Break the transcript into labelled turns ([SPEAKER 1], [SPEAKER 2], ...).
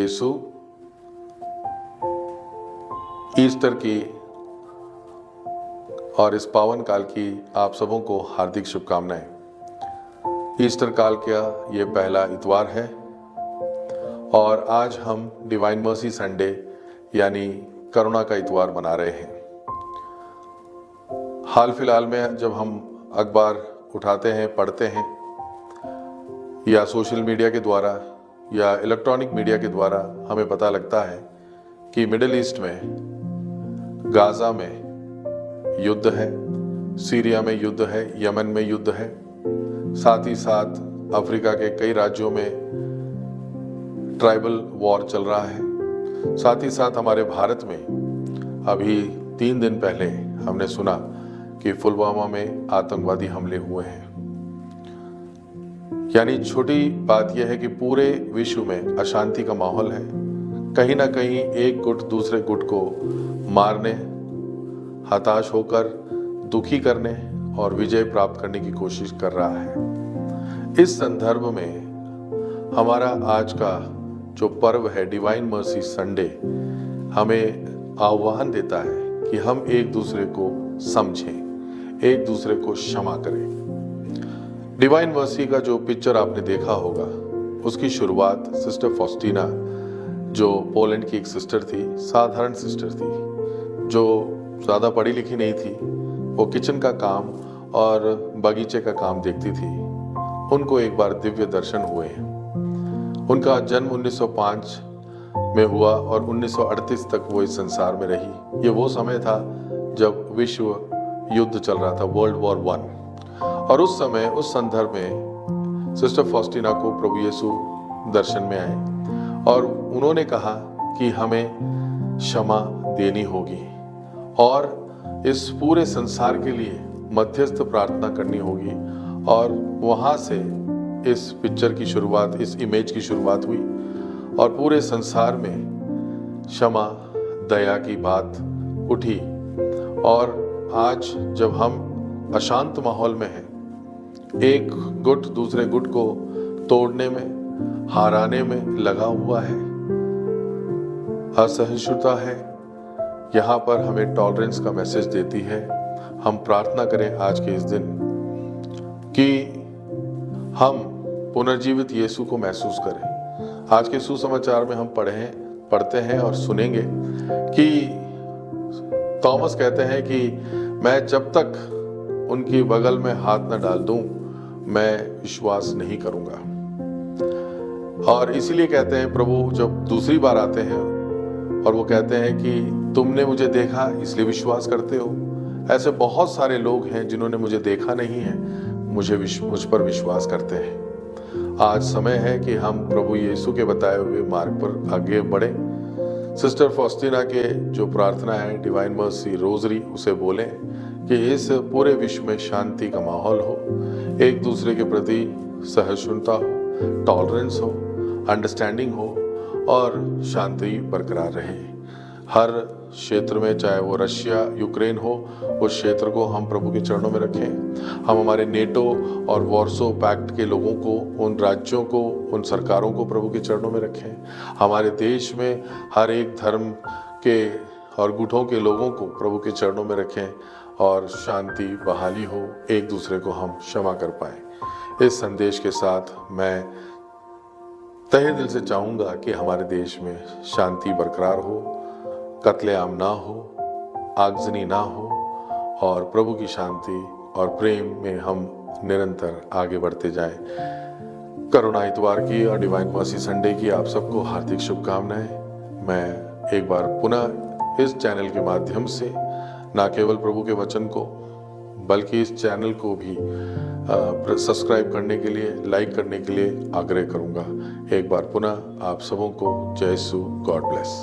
[SPEAKER 1] यीशु Easter की और इस पावन काल की आप सबों को हार्दिक शुभकामनाएं। ईस्टर काल का ये पहला इतवार है और आज हम डिवाइन मर्सी संडे यानी करुणा का इतवार मना रहे हैं। हाल फिलहाल में जब हम अखबार उठाते हैं, पढ़ते हैं या सोशल मीडिया के द्वारा या इलेक्ट्रॉनिक मीडिया के द्वारा हमें पता लगता है कि मिडिल ईस्ट में, गाजा में युद्ध है, सीरिया में युद्ध है, यमन में युद्ध है, साथ ही साथ अफ्रीका के कई राज्यों में ट्राइबल वॉर चल रहा है। साथ ही साथ हमारे भारत में अभी 3 दिन पहले हमने सुना कि पुलवामा में आतंकवादी हमले हुए हैं। यानी छोटी बात यह है कि पूरे विश्व में अशांति का माहौल है। कहीं ना कहीं एक गुट दूसरे गुट को मारने, हताश होकर दुखी करने और विजय प्राप्त करने की कोशिश कर रहा है। इस संदर्भ में हमारा आज का जो पर्व है डिवाइन मर्सी संडे हमें आह्वान देता है कि हम एक दूसरे को समझें, एक दूसरे को क्षमा करें। डिवाइन मर्सी का जो पिक्चर आपने देखा होगा, उसकी शुरुआत सिस्टर फॉस्टीना, जो पोलैंड की एक सिस्टर थी, साधारण सिस्टर थी, जो ज़्यादा पढ़ी लिखी नहीं थी, वो किचन का काम और बगीचे का काम देखती थी। उनको एक बार दिव्य दर्शन हुए। उनका जन्म 1905 में हुआ और 1938 तक वो इस संसार में रही। ये वो समय था जब विश्व युद्ध चल रहा था, वर्ल्ड वॉर 1। और उस समय, उस संदर्भ में सिस्टर फॉस्टीना को प्रभु यीशु दर्शन में आए और उन्होंने कहा कि हमें क्षमा देनी होगी और इस पूरे संसार के लिए मध्यस्थ प्रार्थना करनी होगी। और वहाँ से इस पिक्चर की शुरुआत, इस इमेज की शुरुआत हुई और पूरे संसार में क्षमा, दया की बात उठी। और आज जब हम अशांत माहौल में हैं, एक गुट दूसरे गुट को तोड़ने में, हराने में लगा हुआ है, असहिष्णुता है, यहाँ पर हमें टॉलरेंस का मैसेज देती है। हम प्रार्थना करें आज के इस दिन कि हम पुनर्जीवित यीशु को महसूस करें। आज के सुसमाचार में हम पढ़ते हैं और सुनेंगे कि थॉमस कहते हैं कि मैं जब तक उनकी बगल में हाथ न डाल दूं, मैं विश्वास नहीं करूंगा। और इसीलिए कहते हैं प्रभु जब दूसरी बार आते हैं और वो कहते हैं कि तुमने मुझे देखा इसलिए विश्वास करते हो। ऐसे बहुत सारे लोग हैं जिन्होंने मुझे देखा नहीं है, मुझ पर विश्वास करते हैं। आज समय है कि हम प्रभु यीशु के बताए हुए मार्ग पर आगे बढ़े। सिस्टर फॉस्टीना के जो प्रार्थना है डिवाइन मर्सी रोजरी, उसे बोलें कि इस पूरे विश्व में शांति का माहौल हो, एक दूसरे के प्रति सहिष्णुता हो, टॉलरेंस हो, अंडरस्टैंडिंग हो और शांति बरकरार रहे। हर क्षेत्र में, चाहे वो रशिया, यूक्रेन हो, उस क्षेत्र को हम प्रभु के चरणों में रखें। हम हमारे नेटो और वॉर्सो पैक्ट के लोगों को, उन राज्यों को, उन सरकारों को प्रभु के चरणों में रखें। हमारे देश में हर एक धर्म के और गुटों के लोगों को प्रभु के चरणों में रखें और शांति बहाली हो, एक दूसरे को हम क्षमा कर पाएं। इस संदेश के साथ मैं तहे दिल से चाहूँगा कि हमारे देश में शांति बरकरार हो, कत्लेआम ना हो, आगजनी ना हो और प्रभु की शांति और प्रेम में हम निरंतर आगे बढ़ते जाएं। करुणा इतवार की और डिवाइन मर्सी संडे की आप सबको हार्दिक शुभकामनाएं। मैं एक बार पुनः इस चैनल के माध्यम से ना केवल प्रभु के वचन को बल्कि इस चैनल को भी सब्सक्राइब करने के लिए, लाइक करने के लिए आग्रह करूंगा। एक बार पुनः आप सबों को जय यीशु, गॉड ब्लेस।